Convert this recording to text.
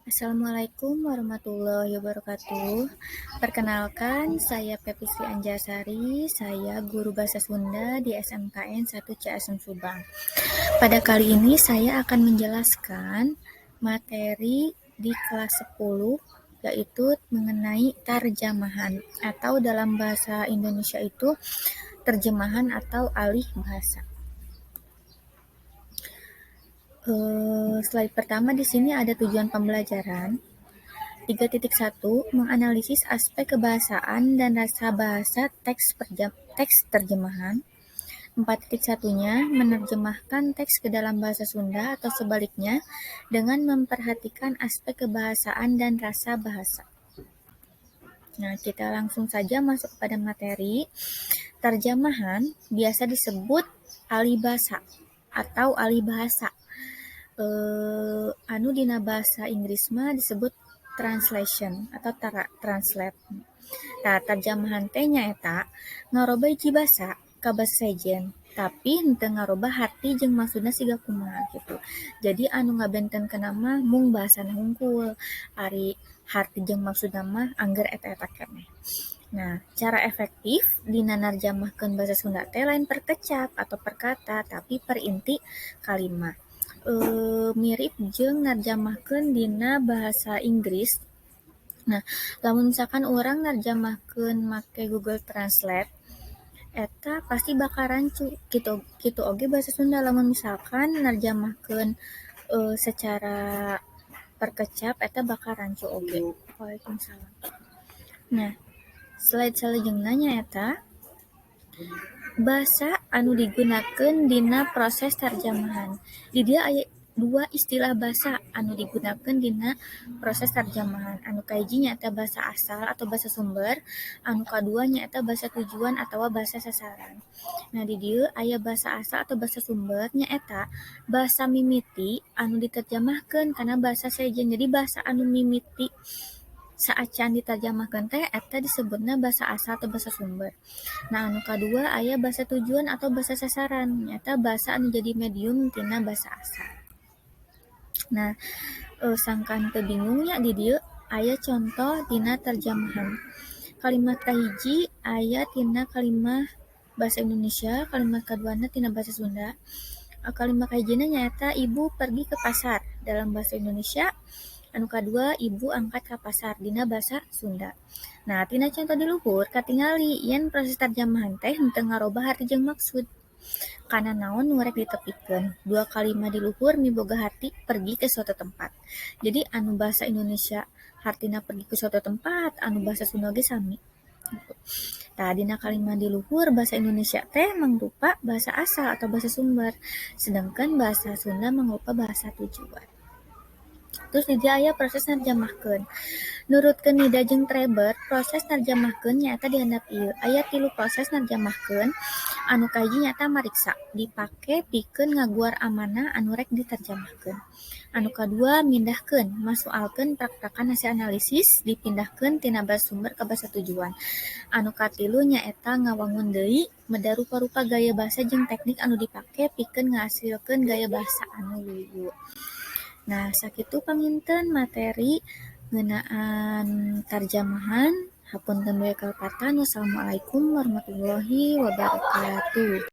Assalamualaikum warahmatullahi wabarakatuh. Perkenalkan, saya Pepisri Anjasari, saya guru bahasa Sunda di SMKN 1 Ciasem Subang. Pada kali ini saya akan menjelaskan materi di kelas 10, yaitu mengenai tarjamahan atau dalam bahasa Indonesia itu terjemahan atau alih bahasa. Slide pertama di sini ada tujuan pembelajaran. 3.1 Menganalisis aspek kebahasaan dan rasa bahasa teks terjemahan. 4.1-nya menerjemahkan teks ke dalam bahasa Sunda atau sebaliknya dengan memperhatikan aspek kebahasaan dan rasa bahasa. Nah, kita langsung saja masuk pada materi. Terjemahan biasa disebut alih bahasa atau alih bahasa. Dina bahasa Inggris mah disebut translation atau translate. Nah, terjemahan teh nyaeta ngarobah hiji basa ka basa sejen, tapi henteu ngarobah harti jeung maksudna siga kumaha gitu. Jadi anu ngabentenkeun mah mung bahasana hungkul, ari harti jeung maksudna mah angger eta-eta keneh. Nah, cara efektif dina narjamahkeun basa Sunda teh lain per kecap atau per kata, tapi per inti kalimat. Mirip jeung narjamahkeun dina bahasa Inggris. Nah, lamun misalkan orang narjamahkeun make Google Translate, eta pasti bakal rancu. Kitu oge bahasa Sunda lamun misalkan narjamahkeun secara perkecap eta bakal rancu oge. Waalaikumsalam. Nah, slide salajengna nyaeta basa anu digunakeun dina proses tarjamahan. Di dia aya dua istilah basa anu digunakeun dina proses tarjamahan. Anu kahiji nyaeta basa asal atau basa sumber, anu kadua nyaeta basa tujuan atau basa sasaran. Nah, di dieu aya basa asal atau basa sumber nyaeta basa mimiti anu diterjemahkeun kana basa sejen. Jadi basa anu mimiti saacan ditarjamahkeun teh eta disebutna basa asal atau basa sumber. Nah, anu kadua aya basa tujuan atau basa sasaran, nyata basa anu jadi medium tina basa asal. Nah, sangkan teu bingungnya di dieu aya contoh dina terjemahan. Kalimat kahiji aya tina kalimat bahasa Indonesia, kalimat kaduana tina bahasa Sunda. Kalimat kahijina nyaeta ibu pergi ke pasar dalam bahasa Indonesia. Anu kadua ibu angkat ka pasar dina bahasa Sunda. Nah, tina contoh di luhur katingali yen proses tarjamahan teh henteu ngarobah harti jeung maksud. Kana naon nu rek ditepikeun. Dua kalimat di luhur miboga harti pergi ke suatu tempat. Jadi anu bahasa Indonesia hartina pergi ke suatu tempat, anu bahasa Sunda ge sami. Nah, dina kalimat di luhur bahasa Indonesia teh mangrupa bahasa asal atau bahasa sumber, sedangkan bahasa Sunda mangrupa bahasa tujuan. Terus di dia aya proses narjamahkeun. Nurutkeun Nida jeung Treber, proses narjamahkeun nyaeta dihandap ieu. Aya 3 proses narjamahkeun. Anu kahiji nyaeta mariksa, dipake pikeun ngaguar amanah anu rek ditarjamahkeun. Anu kadua mindahkeun, masualkeun praktekan hasil analisis, dipindahkeun tina basa sumber ka basa tujuan. Anu katilu nyaeta ngawangun deui, meda rupa-rupa gaya basa jeung teknik anu dipake pikeun ngahasilkeun gaya basa anu luyu. Nah, sakitu panginten materi ngeunaan tarjamahan. Hapunten bae kalpatan. Wassalamualaikum warahmatullahi wabarakatuh.